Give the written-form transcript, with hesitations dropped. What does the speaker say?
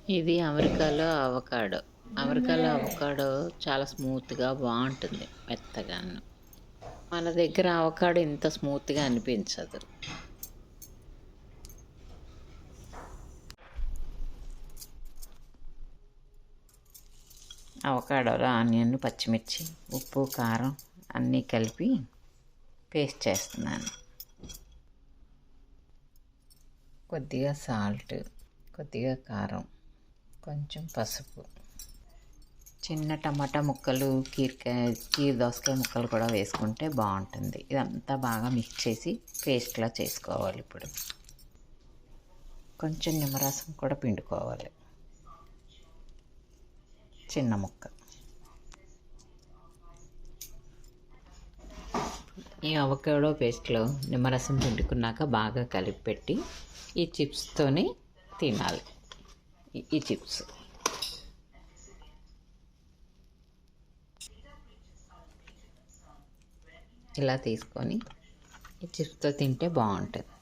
ఇది అమెరికాలో అవకాడో. అమెరికాలో అవకాడో చాలా స్మూత్‌గా బావుంటుంది మెత్తగాను. మన దగ్గర అవకాడో ఇంత స్మూత్‌గా అనిపించదు. అవకాడోలో ఆనియన్, పచ్చిమిర్చి, ఉప్పు, కారం అన్నీ కలిపి పేస్ట్ చేస్తున్నాను. కొద్దిగా సాల్ట్, కొద్దిగా కారం, కొంచెం పసుపు, చిన్న టమాటా ముక్కలు, కీర్ దోసకాయ ముక్కలు కూడా వేసుకుంటే బాగుంటుంది. ఇదంతా బాగా మిక్స్ చేసి పేస్ట్లా చేసుకోవాలి. ఇప్పుడు కొంచెం నిమ్మరసం కూడా పిండుకోవాలి, చిన్న ముక్క. ఈ అవకాడో పేస్ట్లో నిమ్మరసం పిండుకున్నాక బాగా కలిపి పెట్టి ఈ చిప్స్తోనే తినాలి. ఈ చిప్స్ ఇలా తీసుకొని ఈ చిప్స్తో తింటే బాగుంటుంది.